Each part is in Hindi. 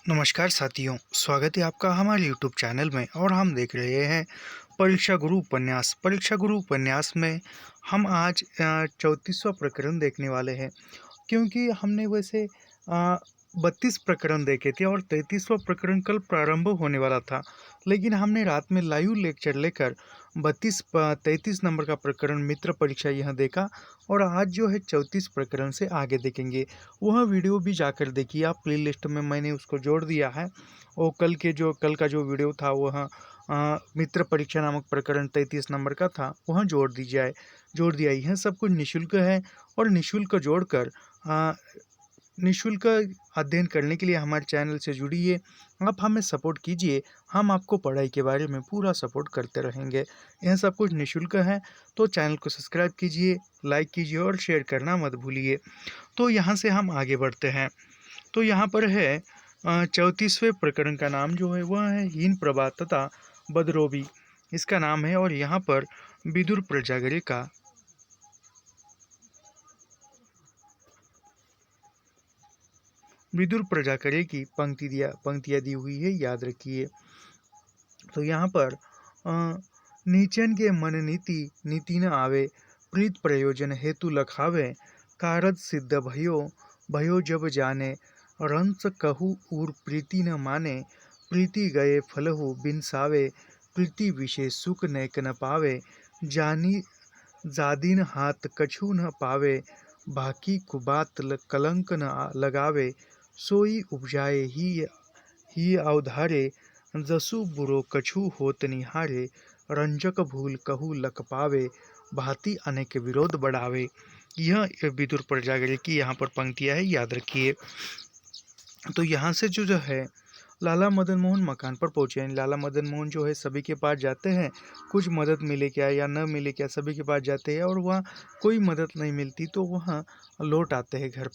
नमस्कार साथियों, स्वागत है आपका हमारे YouTube चैनल में। और हम देख रहे हैं परीक्षा गुरु उपन्यास। परीक्षा गुरु उपन्यास में हम आज 34वां प्रकरण देखने वाले हैं, क्योंकि हमने वैसे 32 प्रकरण देखे थे और 33वां प्रकरण कल प्रारंभ होने वाला था, लेकिन हमने रात में लाइव लेक्चर लेकर 33 नंबर का प्रकरण मित्र परीक्षा यह देखा। और आज जो है 34 प्रकरण से आगे देखेंगे। वह वीडियो भी जाकर देखिए आप, प्ले लिस्ट में मैंने उसको जोड़ दिया है। और कल का जो वीडियो था वह मित्र परीक्षा नामक प्रकरण 33 नंबर का था, वह जोड़ दिया। यह सब कुछ निःशुल्क है और निःशुल्क जोड़कर निःशुल्क अध्ययन करने के लिए हमारे चैनल से जुड़िए। आप हमें सपोर्ट कीजिए, हम आपको पढ़ाई के बारे में पूरा सपोर्ट करते रहेंगे। यह सब कुछ निःशुल्क है, तो चैनल को सब्सक्राइब कीजिए, लाइक कीजिए और शेयर करना मत भूलिए। तो यहाँ से हम आगे बढ़ते हैं। तो यहाँ पर है 34वें प्रकरण का नाम जो है वह है हीन प्रभा तथा बदरोबी, इसका नाम है। और यहाँ पर विदुर प्रजाकरे की पंक्तियाँ दी हुई है, याद रखिए। तो यहाँ पर नीचन के मन नीति न आवे, प्रीत प्रयोजन हेतु लखावे, कारज सिद्ध भयो जब जाने, रंस कहू उर प्रीति न माने, प्रीति गए फलहु बिनसावे, प्रीति विशेष सुख नैक न पावे, जानी जादिन हाथ कछु न पावे, बाकी कुबात कलंक न लगावे, सोई उपजाए ही अवधारे, जसु बुरो कछु होत निहारे, रंजक भूल कहू लख पावे, भांति अनेक विरोध बढ़ावे। यह विदुर प्रजागरे की यहाँ पर पंक्तियाँ है, याद रखिए। तो यहाँ से जो है लाला मदन मोहन मकान पर पहुंचे। यानी लाला मदन मोहन जो है सभी के पास जाते हैं, कुछ मदद मिले क्या या न मिले क्या, सभी के पास जाते हैं और वहाँ कोई मदद नहीं मिलती तो वहाँ लौट आते हैं घर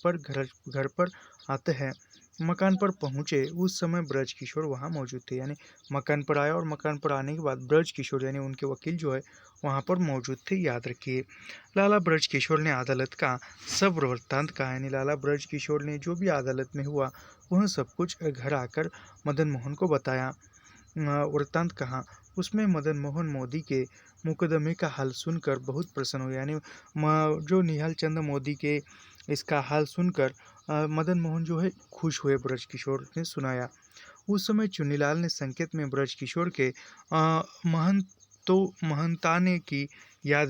पर आते हैं। मकान पर पहुँचे उस समय ब्रज किशोर वहाँ मौजूद थे। यानी मकान पर आए और मकान पर आने के बाद ब्रज किशोर यानी उनके वकील जो है वहाँ पर मौजूद थे, याद रखिए। लाला ब्रज किशोर ने अदालत का सब वृत्तांत कहा। यानी लाला ब्रज किशोर ने जो भी अदालत में हुआ वह सब कुछ घर आकर मदन मोहन को बताया, वृत्तांत कहा। उसमें मदन मोहन मोदी के मुकदमे का हाल सुनकर बहुत प्रसन्न हुए। यानी जो निहाल चंद मोदी के इसका हाल सुनकर मदन मोहन जो है खुश हुए, ब्रज किशोर ने सुनाया। उस समय चुन्नीलाल ने संकेत में ब्रज किशोर के महंताने की याद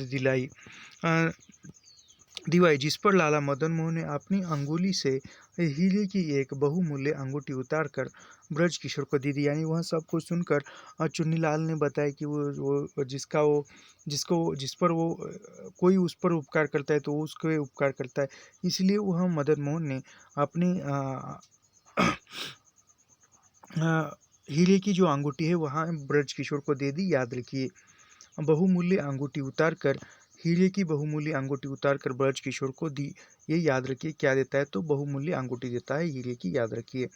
दिवाई, जिस पर लाला मदन मोहन ने अपनी अंगुली से हीरे की एक बहुमूल्य अंगूठी उतारकर ब्रज किशोर को दे दी। यानी वह सब कुछ सुनकर चुन्नीलाल ने बताया कि वो जिस पर वो कोई उस पर उपकार करता है तो वो उसके उपकार करता है, इसलिए वह मदन मोहन ने अपनी हीरे की जो अंगूठी है वहाँ ब्रज किशोर को दे दी, याद रखिए। बहुमूल्य अंगूठी उतारकर हीरे की बहुमूल्य अंगूठी उतारकर ब्रज किशोर को दी, ये याद रखिए। क्या देता है तो बहुमूल्य अंगूठी देता है हीरे की, याद रखिए।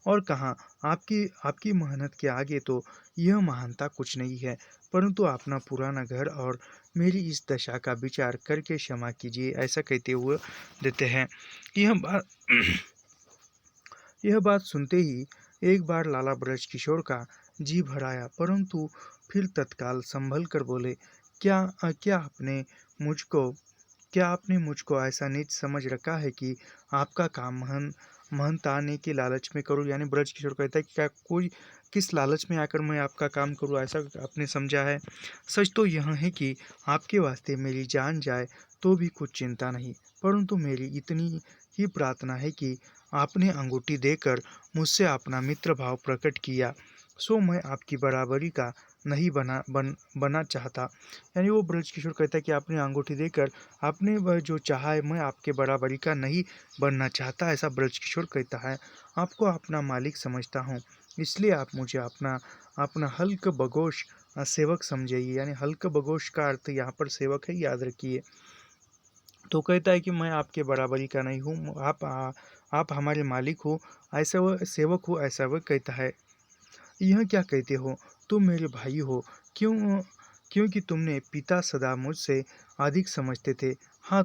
और कहा आपकी मेहनत के आगे तो यह महानता कुछ नहीं है, परंतु अपना पुराना घर और मेरी इस दशा का विचार करके क्षमा कीजिए, ऐसा कहते हुए देते हैं। यह बात सुनते ही एक बार लाला ब्रज किशोर का जी भर आया, परंतु फिर तत्काल संभल कर बोले, क्या आपने मुझको ऐसा नीच समझ रखा है कि आपका काम महंताने के लालच में करूं। यानी ब्रज किशोर कहता है कि क्या कोई किस लालच में आकर मैं आपका काम करूं, ऐसा आपने समझा है। सच तो यह है कि आपके वास्ते मेरी जान जाए तो भी कुछ चिंता नहीं, परंतु मेरी इतनी ही प्रार्थना है कि आपने अंगूठी देकर मुझसे अपना मित्र भाव प्रकट किया, सो मैं आपकी बराबरी का नहीं बना चाहता। यानी वो ब्रज किशोर कहता है कि आपने अंगूठी देकर आपने वह जो चाहा है, मैं आपके बराबरी का नहीं बनना चाहता, ऐसा ब्रज किशोर कहता है। आपको अपना मालिक समझता हूँ, इसलिए आप मुझे अपना हल्क बगोश सेवक समझिए। यानी हल्क बगोश का अर्थ यहाँ पर सेवक है, याद रखिए। तो कहता है कि मैं आपके बराबरी का नहीं हूँ, आप हमारे मालिक हो, ऐसा वह सेवक हो, ऐसा वह कहता है। यह क्या कहते हो, तुम मेरे भाई हो, क्योंकि तुमने पिता सदा मुझसे अधिक समझते थे, हाँ,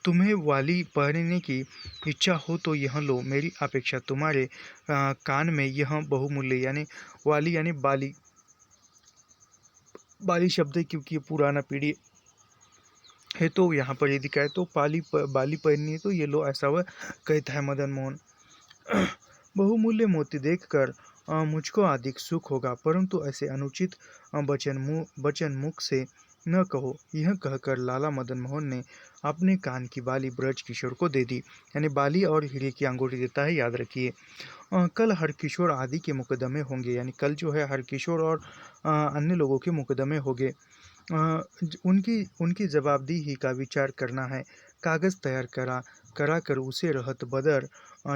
तुम्हें वाली पहनने की इच्छा हो तो यह लो, मेरी अपेक्षा तुम्हारे कान में यह बहुमूल्य, यानी वाली यानी बाली, बाली शब्द है क्योंकि ये पुराना पीढ़ी है, तो यहाँ पर यदि कहे तो बाली पहननी है तो ये लो, ऐसा वह कहता है मदन मोहन। बहुमूल्य मोती देखकर मुझको अधिक सुख होगा, परंतु ऐसे अनुचित वचन मुख से न कहो। यह कहकर लाला मदन मोहन ने अपने कान की बाली ब्रज किशोर को दे दी, यानी बाली और हीरे की अंगूठी देता है, याद रखिए। कल हरकिशोर आदि के मुकदमे होंगे, यानी कल जो है हरकिशोर और अन्य लोगों के मुकदमे होंगे। उनकी उनकी जवाबदेही का विचार करना है। कागज तैयार करा कर उसे रहत बदर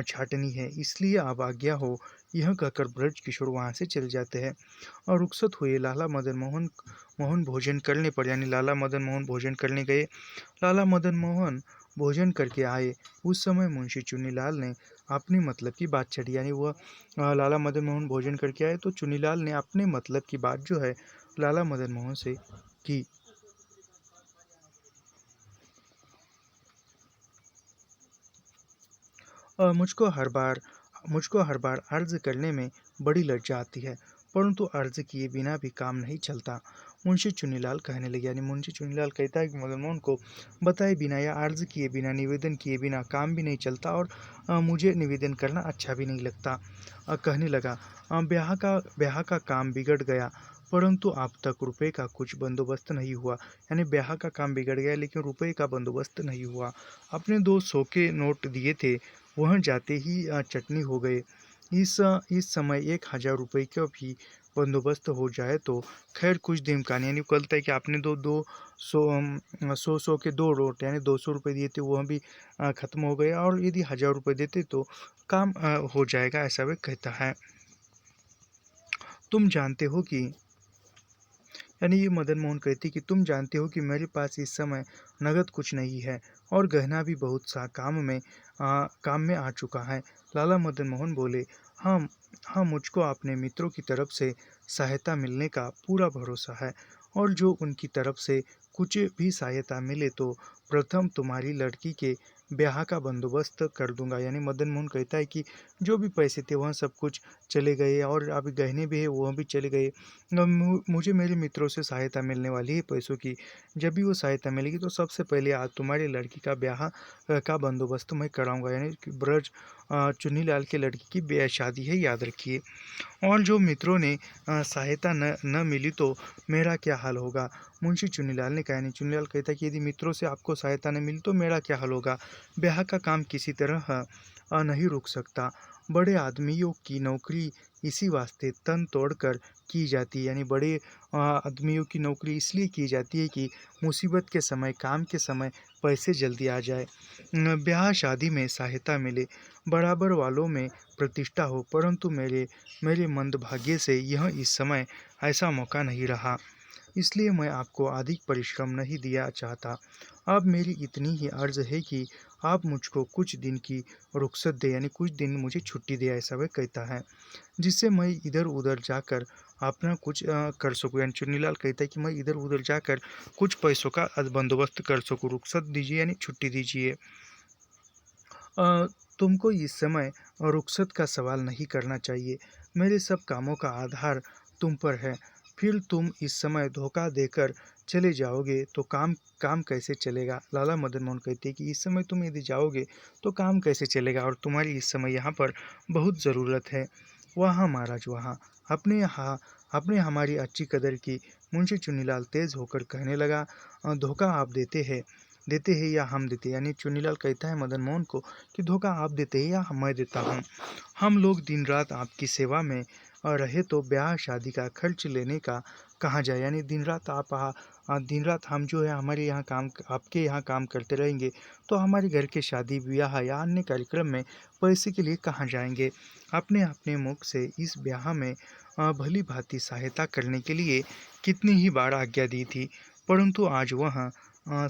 छाटनी है, इसलिए अब आज्ञा हो। यह कहकर ब्रज किशोर वहाँ से चले जाते हैं। और रुखसत हुए लाला मदन मोहन मोहन भोजन करने पर, यानी लाला मदन मोहन भोजन करने गए। लाला मदन मोहन भोजन करके आए। उस समय मुंशी चुन्नीलाल ने अपने मतलब की बात छड़ी, यानी वह लाला मदन मोहन भोजन करके आए तो चुन्नीलाल ने अपने मतलब की बात जो है लाला मदन मोहन से की। और मुझको हर बार अर्ज करने में बड़ी लज्जा आती है, परंतु अर्ज किए बिना भी काम नहीं चलता। मुंशी चुन्नीलाल कहने लगे, यानी मुंशी चुन्नीलाल कहता है कि मदन मोहन को बताए बिना या अर्ज किए बिना, निवेदन किए बिना काम भी नहीं चलता, और मुझे निवेदन करना अच्छा भी नहीं लगता। कहने लगा, ब्याह का काम बिगड़ गया, परंतु अब तक रुपए का कुछ बंदोबस्त नहीं हुआ। यानी ब्याह का काम बिगड़ गया लेकिन रुपए का बंदोबस्त नहीं हुआ। अपने 200 के नोट दिए थे, वह जाते ही चटनी हो गए। इस समय 1,000 रुपये का भी बंदोबस्त हो जाए तो खैर कुछ दिन का नहीं। यानी कहता है कि आपने दो दो सौ के 2 नोट, यानी 200 रुपये दिए थे, वह भी खत्म हो गया, और यदि 1,000 रुपये देते तो काम हो जाएगा, ऐसा वह कहता है। तुम जानते हो कि, यानी ये मदन मोहन कहती कि तुम जानते हो कि मेरे पास इस समय नगद कुछ नहीं है, और गहना भी बहुत सा काम में आ चुका है। लाला मदन मोहन बोले, हाँ हाँ, मुझको अपने मित्रों की तरफ से सहायता मिलने का पूरा भरोसा है, और जो उनकी तरफ से कुछ भी सहायता मिले तो प्रथम तुम्हारी लड़की के ब्याह का बंदोबस्त कर दूंगा। यानी मदन मोहन कहता है कि जो भी पैसे थे वह सब कुछ चले गए, और अभी गहने भी है वह भी चले गए। मुझे मेरे मित्रों से सहायता मिलने वाली है पैसों की। जब भी वो सहायता मिलेगी तो सबसे पहले आज तुम्हारी लड़की का ब्याह का बंदोबस्त मैं कराऊंगा, यानी कि ब्रज चुन्नीलाल के लड़की की ब्याह शादी है, याद रखिए। और जो मित्रों ने सहायता न मिली तो मेरा क्या हाल होगा। मुंशी चुन्नीलाल ने कहा, नहीं, चुन्नीलाल कहता है कि यदि मित्रों से आपको सहायता न मिली तो मेरा क्या हाल होगा। ब्याह का काम किसी तरह नहीं रुक सकता। बड़े आदमियों की नौकरी इसी वास्ते तन तोड़कर की जाती है, यानी बड़े आदमियों की नौकरी इसलिए की जाती है कि मुसीबत के समय, काम के समय पैसे जल्दी आ जाए, ब्याह शादी में सहायता मिले, बराबर वालों में प्रतिष्ठा हो। परंतु मेरे मंदभाग्य से यह इस समय ऐसा मौका नहीं रहा, इसलिए मैं आपको अधिक परिश्रम नहीं दिया चाहता। अब मेरी इतनी ही अर्ज है कि आप मुझको कुछ दिन की रुख्सत दे, यानी कुछ दिन मुझे छुट्टी दे, ऐसा वह कहता है, जिससे मैं इधर उधर जाकर अपना कुछ कर सकूँ। यानी चुन्नीलाल कहता है कि मैं इधर उधर जाकर कुछ पैसों का बंदोबस्त कर सकूँ। रुख्सत दीजिए, यानी छुट्टी दीजिए। तुमको इस समय रुखसत का सवाल नहीं करना चाहिए। मेरे सब कामों का आधार तुम पर है। फिर तुम इस समय धोखा देकर चले जाओगे तो काम काम कैसे चलेगा। लाला मदन मोहन कहते हैं कि इस समय तुम यदि जाओगे तो काम कैसे चलेगा, और तुम्हारी इस समय यहाँ पर बहुत ज़रूरत है। वहाँ महाराज, वहाँ आपने हमारी अच्छी कदर की। मुंशी चुन्नीलाल तेज होकर कहने लगा, धोखा आप देते हैं या हम देते हैं। यानी चुन्नीलाल कहता है मदन मोहन को कि धोखा आप देते हैं या मैं देता हूँ। हम लोग दिन रात आपकी सेवा में रहे तो ब्याह शादी का खर्च लेने का कहाँ जाए। यानी दिन रात हम जो है हमारे यहाँ काम, आपके यहाँ काम करते रहेंगे तो हमारे घर के शादी ब्याह या अन्य कार्यक्रम में पैसे के लिए कहाँ जाएंगे। आपने अपने मुख से इस ब्याह में भली भांति सहायता करने के लिए कितनी ही बार आज्ञा दी थी, परंतु आज वह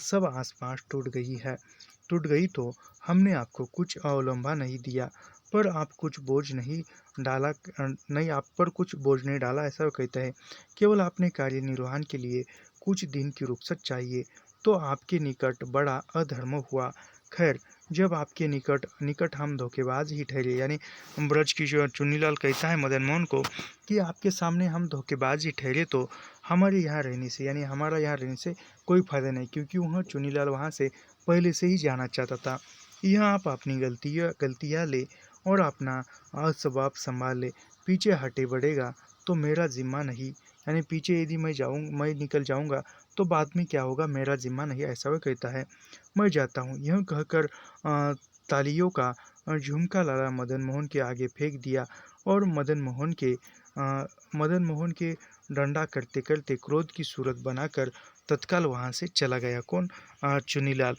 सब आसपास टूट गई तो हमने आपको कुछ अवलंबा नहीं दिया, पर आप कुछ बोझ नहीं डाला नहीं आप पर कुछ बोझ नहीं डाला, ऐसा वो कहता है। केवल अपने कार्य निर्वहन के लिए कुछ दिन की रुख्सत चाहिए। तो आपके निकट बड़ा अधर्म हुआ। खैर, जब आपके निकट निकट हम धोखेबाज ही ठहरे, यानी ब्रज किशोर चुन्नीलाल कहता है मदन मोहन को कि आपके सामने हम धोखेबाज ही ठहरे तो हमारे यहाँ रहने से, यानी हमारा यहाँ रहने से कोई फायदा नहीं, क्योंकि वह चुन्नीलाल वहाँ से पहले से ही जाना चाहता था। यह आप अपनी गलतियाँ ले और अपना असबाब संभाल ले। पीछे हटे बढ़ेगा तो मेरा जिम्मा नहीं, यानी पीछे यदि मैं निकल जाऊंगा तो बाद में क्या होगा, मेरा जिम्मा नहीं, ऐसा वह कहता है। मैं जाता हूँ, यह कहकर तालियों का झुमका लाला मदन मोहन के आगे फेंक दिया और मदन मोहन के डंडा करते करते क्रोध की सूरत बनाकर तत्काल वहां से चला गया। कौन? चुनीलाल।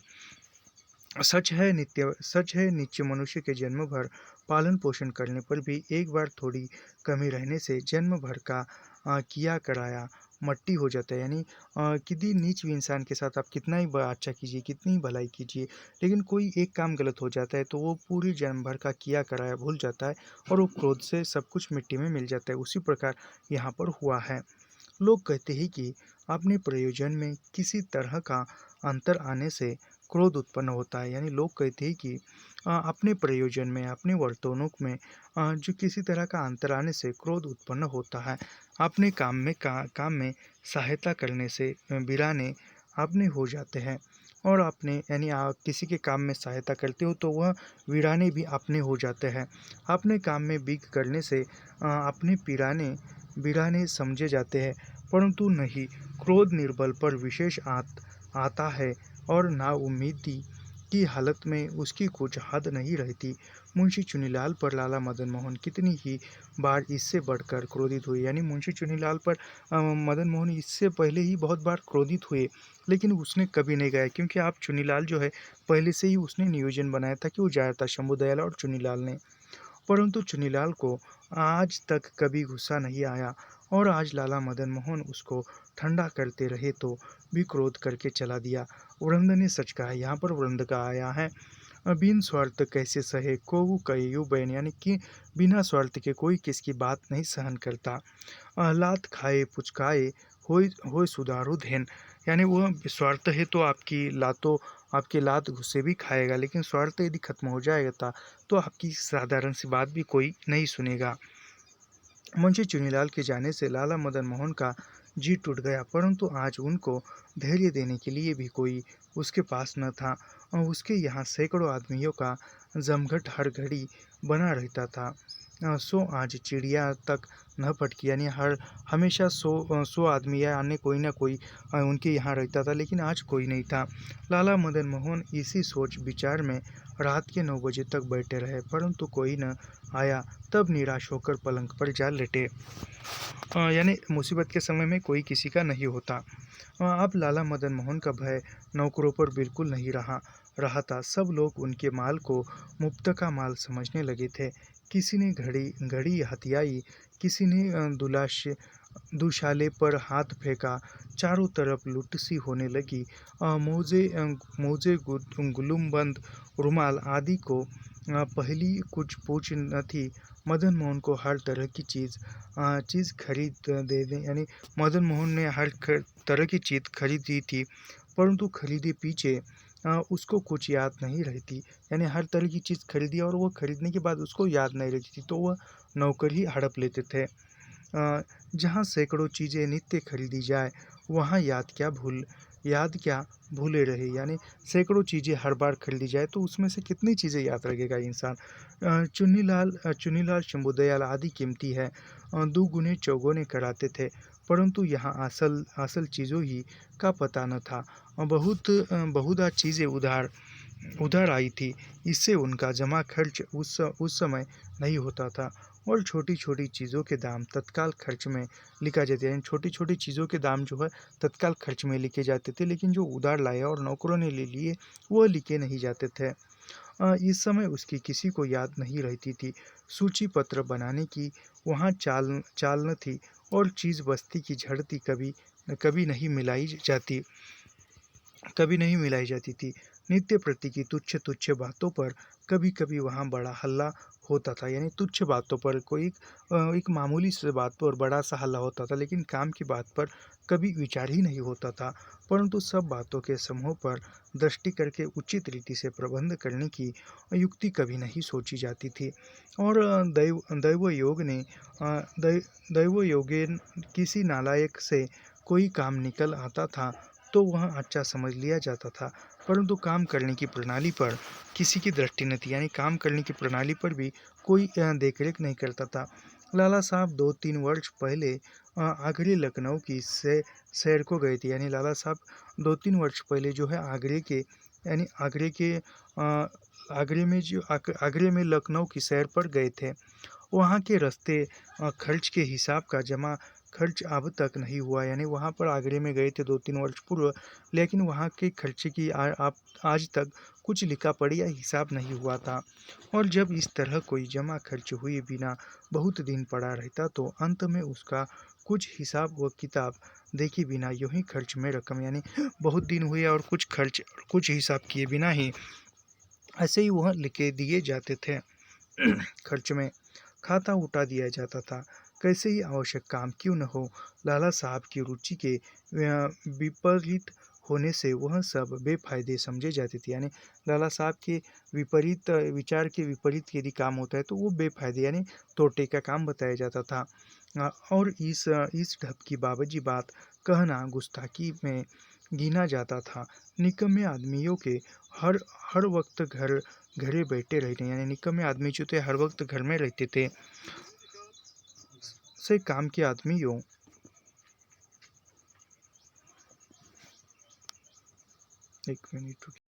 सच है नित्य मनुष्य के जन्म भर पालन पोषण करने पर भी एक बार थोड़ी कमी रहने से जन्म भर का किया कराया मट्टी हो जाता है। यानी किसी नीच भी इंसान के साथ आप कितना ही अच्छा कीजिए, कितनी ही भलाई कीजिए, लेकिन कोई एक काम गलत हो जाता है तो वो पूरी जन्म भर का किया कराया भूल जाता है और वो क्रोध से सब कुछ मिट्टी में मिल जाता है। उसी प्रकार यहाँ पर हुआ है। लोग कहते हैं कि अपने प्रयोजन में किसी तरह का अंतर आने से क्रोध उत्पन्न होता है। यानी लोग कहते हैं कि अपने प्रयोजन में, अपने वर्तणुक में जो किसी तरह का अंतर आने से क्रोध उत्पन्न होता है। अपने काम में सहायता करने से वीराने अपने हो जाते हैं, और अपने यानी आप किसी के काम में सहायता करते हो तो वह वीराने भी अपने हो जाते हैं। अपने काम में बिग करने से अपने वीराने समझे जाते हैं, परंतु नहीं, क्रोध निर्बल पर विशेष आता है और नाउम्मीदी की हालत में उसकी कुछ हद नहीं रहती। मुंशी चुनीलाल पर लाला मदन मोहन कितनी ही बार इससे बढ़कर क्रोधित हुए, यानी मुंशी चुनीलाल पर मदन मोहन इससे पहले ही बहुत बार क्रोधित हुए, लेकिन उसने कभी नहीं गया, क्योंकि आप चुनीलाल जो है पहले से ही उसने नियोजन बनाया था कि वो जाया था शंभू दयाल और चुनीलाल ने। परंतु चुनीलाल को आज तक कभी गुस्सा नहीं आया, और आज लाला मदन मोहन उसको ठंडा करते रहे तो भी क्रोध करके चला दिया। वृंद ने सच कहा, यहाँ पर वृंद का आया है, बिन स्वार्थ कैसे सहे कोऊ कयु बैन, यानी कि बिना स्वार्थ के कोई किसकी बात नहीं सहन करता। लात खाए पुचकाए होय सुधारू धेन, यानी वह स्वार्थ है तो आपकी लात गुस्से भी खाएगा, लेकिन स्वार्थ यदि खत्म हो जाएगा तो आपकी साधारण सी बात भी कोई नहीं सुनेगा। मुंशी चुनीलाल के जाने से लाला मदन मोहन का जी टूट गया, परंतु आज उनको धैर्य देने के लिए भी कोई उसके पास न था। और उसके यहाँ सैकड़ों आदमियों का जमघट हर घड़ी बना रहता था। सो आज चिड़िया तक न फटकी, यानी हर हमेशा सौ आदमी या अन्य कोई ना कोई उनके यहाँ रहता था, लेकिन आज कोई नहीं था। लाला मदन मोहन इसी सोच विचार में रात के 9 बजे तक बैठे रहे, परंतु कोई न आया। तब निराश होकर पलंग पर जा लेटे। यानी मुसीबत के समय में कोई किसी का नहीं होता। अब लाला मदन मोहन का भय नौकरों पर बिल्कुल नहीं रहा था। सब लोग उनके माल को मुफ्त का माल समझने लगे थे। किसी ने घड़ी हथियाई, किसी ने दुशाले पर हाथ फेंका। चारों तरफ लुट सी होने लगी। मोजे गुलुमबंद रुमाल आदि को पहली कुछ पूछ न थी। मदन मोहन को हर तरह की चीज़ खरीद दे दें, यानी मदन मोहन ने हर तरह की चीज़ खरीदी थी, परंतु खरीदे पीछे उसको कुछ याद नहीं रहती। यानी हर तरह की चीज़ खरीदी और वो खरीदने के बाद उसको याद नहीं रहती थी, तो वह नौकर ही हड़प लेते थे। जहाँ सैकड़ों चीज़ें नित्य खरीदी जाए, वहाँ याद क्या भूले रहे, यानी सैकड़ों चीज़ें हर बार खरीदी जाए तो उसमें से कितनी चीज़ें याद रखेगा इंसान। चुन्नीलाल शंभुदयाल आदि कीमती है, दुगुने चौगुने कराते थे, परंतु यहाँ असल चीज़ों ही का पता न था। बहुधा चीज़ें उधार आई थी, इससे उनका जमा खर्च उस समय नहीं होता था, और छोटी छोटी चीज़ों के दाम तत्काल खर्च में लिखा जाते हैं। छोटी छोटी चीज़ों के दाम जो है तत्काल खर्च में लिखे जाते थे, लेकिन जो उधार लाया और नौकरों ने ले लिए वो लिखे नहीं जाते थे। इस समय उसकी किसी को याद नहीं रहती थी। सूची पत्र बनाने की वहाँ चाल न थी, और चीज़ बस्ती की झड़ती कभी नहीं मिलाई जाती थी। नित्य प्रति की तुच्छ तुच्छ बातों पर कभी कभी वहाँ बड़ा हल्ला होता था। यानी तुच्छ बातों पर कोई एक मामूली सी बात पर बड़ा सा हल्ला होता था, लेकिन काम की बात पर कभी विचार ही नहीं होता था। परंतु सब बातों के समूह पर दृष्टि करके उचित रीति से प्रबंध करने की युक्ति कभी नहीं सोची जाती थी। और दैव योग ने दैव योगेन किसी नालायक से कोई काम निकल आता था तो वह अच्छा समझ लिया जाता था, परंतु काम करने की प्रणाली पर किसी की दृष्टि न थी। यानी काम करने की प्रणाली पर भी कोई देखरेख नहीं करता था। लाला साहब 2-3 वर्ष पहले आगरे लखनऊ की सैर को गए थे। यानी लाला साहब 2-3 वर्ष पहले जो है आगरे के आगरे में आगरे में लखनऊ की सैर पर गए थे। वहाँ के रास्ते खर्च के हिसाब का जमा खर्च अब तक नहीं हुआ। यानी वहाँ पर आगरे में गए थे 2-3 वर्ष पूर्व, लेकिन वहाँ के खर्चे की आप आज तक कुछ लिखा पढ़ी या हिसाब नहीं हुआ था। और जब इस तरह कोई जमा खर्च हुए बिना बहुत दिन पड़ा रहता तो अंत में उसका कुछ हिसाब व किताब देखे बिना यूं ही खर्च में रकम, यानी बहुत दिन हुए और कुछ हिसाब किए बिना ही ऐसे ही वह लिखे दिए जाते थे। खर्च में खाता उठा दिया जाता था। कैसे ही आवश्यक काम क्यों न हो, लाला साहब की रुचि के विपरीत होने से वह सब बेफायदे समझे जाते थे। यानी लाला साहब के विपरीत विचार के विपरीत यदि काम होता है तो वो बेफायदे यानी तोटे का काम बताया जाता था। और इस ढप की बाबजी बात कहना गुस्ताखी में गिना जाता था। निकम्मे आदमियों के हर हर वक्त घरे बैठे रहते, यानी निकम्मे आदमी जो थे हर वक्त घर में रहते थे से काम के आदमियों। एक मिनट रुकिए।